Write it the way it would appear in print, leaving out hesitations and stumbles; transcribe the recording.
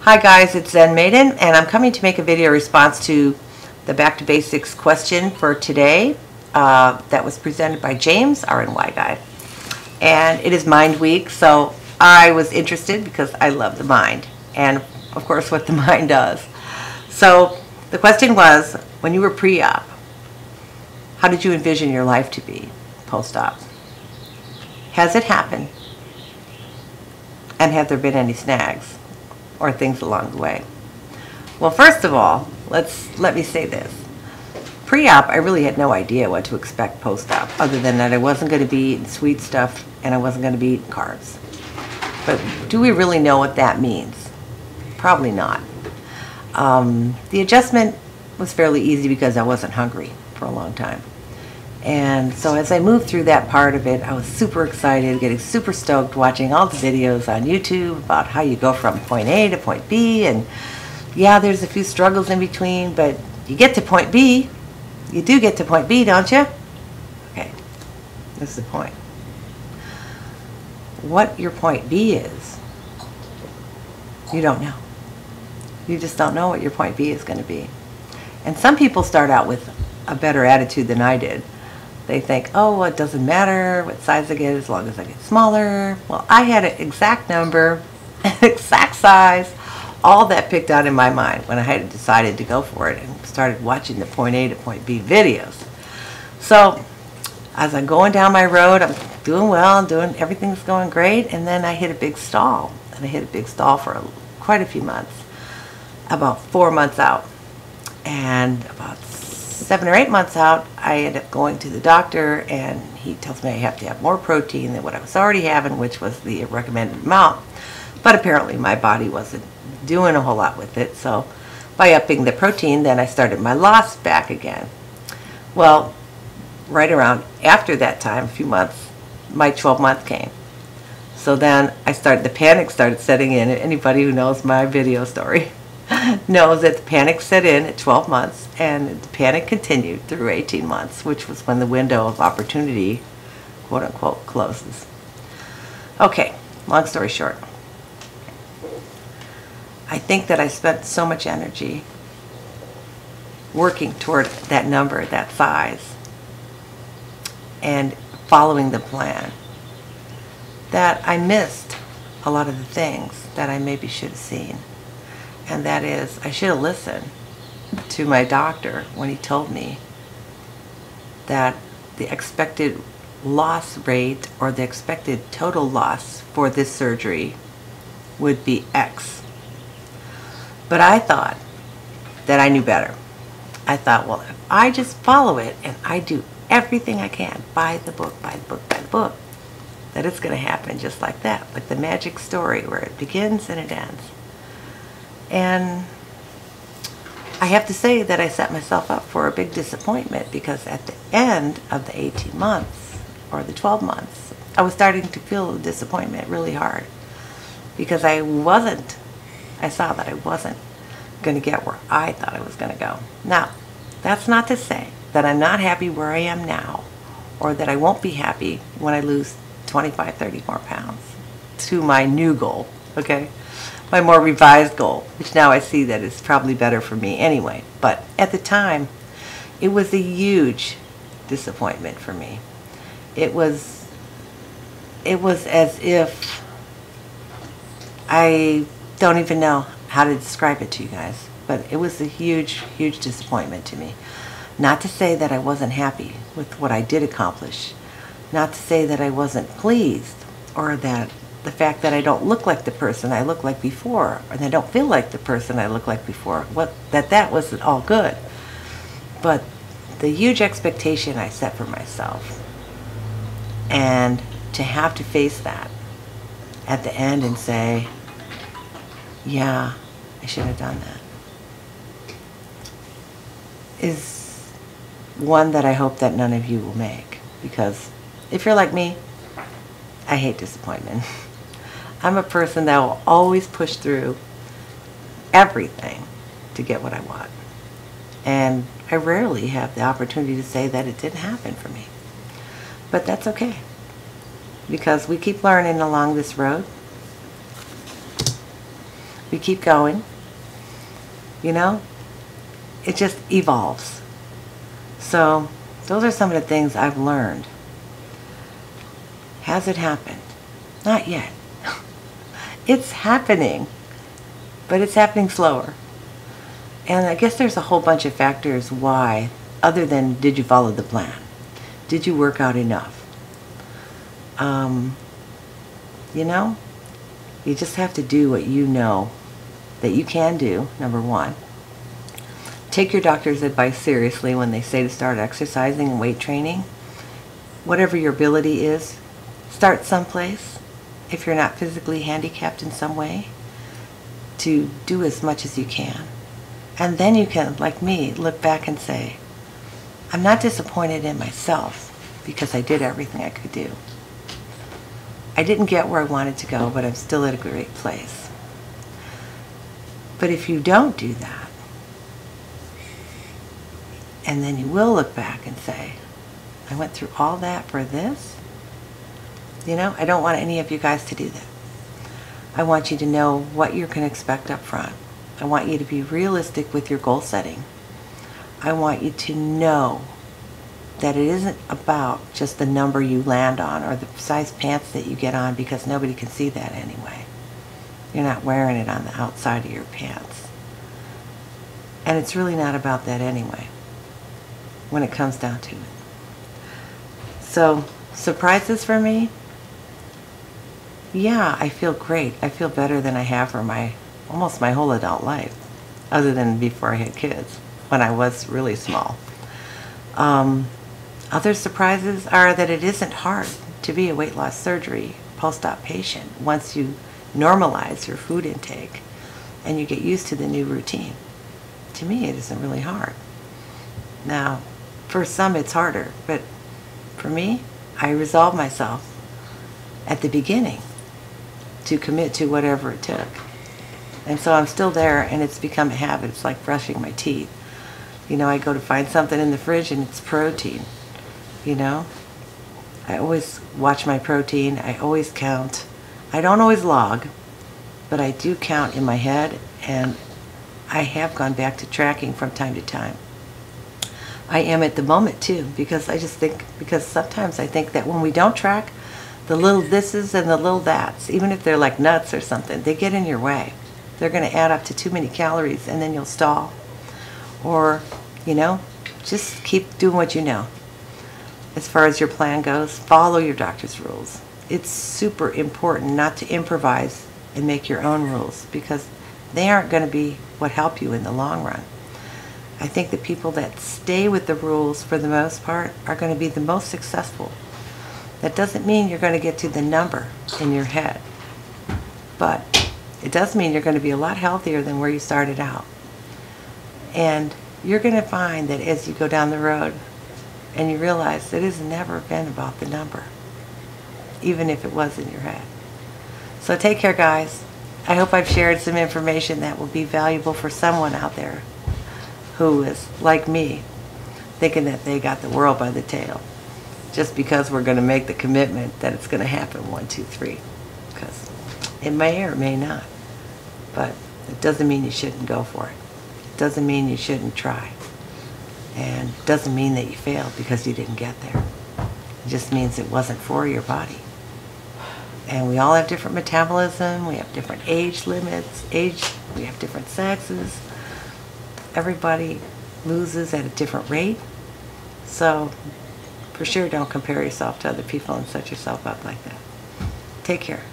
Hi guys, it's Zen Maiden, and I'm coming to make a video response to the Back to Basics question for today that was presented by James RNY guy. And it is Mind Week, so I was interested because I love the mind and of course what the mind does. So the question was, when you were pre-op, how did you envision your life to be post-op? Has it happened? And have there been any snags or things along the way? Well, first of all, let me say this. Pre-op, I really had no idea what to expect post-op, other than that I wasn't going to be eating sweet stuff and I wasn't going to be eating carbs. But do we really know what that means? Probably not. The adjustment was fairly easy because I wasn't hungry for a long time. And so as I moved through that part of it, I was super excited, getting super stoked, watching all the videos on YouTube about how you go from point A to point B. And yeah, there's a few struggles in between, but you get to point B. You do get to point B, don't you? Okay, this is the point. What your point B is, you don't know. You just don't know what your point B is going to be. And some people start out with a better attitude than I did. They think, oh, well, it doesn't matter what size I get as long as I get smaller. Well, I had an exact number, an exact size, all that picked out in my mind when I had decided to go for it and started watching the point A to point B videos. So as I'm going down my road, I'm doing well, everything's going great, and then I hit a big stall. And I hit a big stall for quite a few months, about 4 months out. And about 7 or 8 months out, I end up going to the doctor, and he tells me I have to have more protein than what I was already having, which was the recommended amount. But apparently my body wasn't doing a whole lot with it, so by upping the protein, then I started my loss back again. Well, right around after that time, a few months, my 12th month came. So then the panic started setting in. Anybody who knows my video story knows that the panic set in at 12 months, and the panic continued through 18 months, which was when the window of opportunity, quote unquote, closes. Okay, long story short, I think that I spent so much energy working toward that number, that size, and following the plan, that I missed a lot of the things that I maybe should have seen. And that is, I should have listened to my doctor when he told me that the expected loss rate, or the expected total loss for this surgery, would be X. But I thought that I knew better. I thought, well, if I just follow it and I do everything I can, by the book, by the book, by the book, that it's going to happen just like that, like the magic story where it begins and it ends. And I have to say that I set myself up for a big disappointment, because at the end of the 18 months, or the 12 months, I was starting to feel the disappointment really hard, because I saw that I wasn't going to get where I thought I was going to go. Now, that's not to say that I'm not happy where I am now, or that I won't be happy when I lose 25, 30 more pounds to my new goal, okay? My more revised goal, which now I see that is probably better for me anyway. But at the time, it was a huge disappointment for me. It was as if, I don't even know how to describe it to you guys, but it was a huge, huge disappointment to me. Not to say that I wasn't happy with what I did accomplish. Not to say that I wasn't pleased, or that the fact that I don't look like the person I looked like before, and I don't feel like the person I looked like before, that wasn't all good. But the huge expectation I set for myself, and to have to face that at the end and say, yeah, I should have done that, is one that I hope that none of you will make. Because if you're like me, I hate disappointment. I'm a person that will always push through everything to get what I want. And I rarely have the opportunity to say that it didn't happen for me. But that's okay, because we keep learning along this road. We keep going. You know, it just evolves. So those are some of the things I've learned. Has it happened? Not yet. It's happening, but it's happening slower. And I guess there's a whole bunch of factors why, other than did you follow the plan? Did you work out enough? You know, you just have to do what you know that you can do, number one. Take your doctor's advice seriously when they say to start exercising and weight training. Whatever your ability is, start someplace. If you're not physically handicapped in some way, to do as much as you can. And then you can, like me, look back and say, I'm not disappointed in myself because I did everything I could do. I didn't get where I wanted to go, but I'm still at a great place. But if you don't do that, and then you will look back and say, I went through all that for this? You know, I don't want any of you guys to do that. I want you to know what you can expect up front. I want you to be realistic with your goal setting. I want you to know that it isn't about just the number you land on or the size pants that you get on, because nobody can see that anyway. You're not wearing it on the outside of your pants. And it's really not about that anyway, when it comes down to it. So, surprises for me? Yeah, I feel great. I feel better than I have for almost my whole adult life, other than before I had kids, when I was really small. Other surprises are that it isn't hard to be a weight loss surgery post-op patient once you normalize your food intake and you get used to the new routine. To me, it isn't really hard. Now, for some it's harder, but for me, I resolved myself at the beginning to commit to whatever it took. And so I'm still there, and it's become a habit. It's like brushing my teeth. You know, I go to find something in the fridge and it's protein. You know, I always watch my protein. I always count. I don't always log, but I do count in my head, and I have gone back to tracking from time to time. I am at the moment too, because because sometimes I think that when we don't track, the little thises and the little that's, even if they're like nuts or something, they get in your way. They're going to add up to too many calories, and then you'll stall. Or, you know, just keep doing what you know. As far as your plan goes, follow your doctor's rules. It's super important not to improvise and make your own rules, because they aren't going to be what help you in the long run. I think the people that stay with the rules for the most part are going to be the most successful. That doesn't mean you're going to get to the number in your head, but it does mean you're going to be a lot healthier than where you started out. And you're going to find that as you go down the road and you realize it has never been about the number, even if it was in your head. So take care, guys. I hope I've shared some information that will be valuable for someone out there who is, like me, thinking that they got the world by the tail just because we're going to make the commitment that it's going to happen 1, 2, 3. Because it may or may not. But it doesn't mean you shouldn't go for it. It doesn't mean you shouldn't try. And it doesn't mean that you failed because you didn't get there. It just means it wasn't for your body. And we all have different metabolism, we have different age limits, we have different sexes. Everybody loses at a different rate. So for sure, don't compare yourself to other people and set yourself up like that. Take care.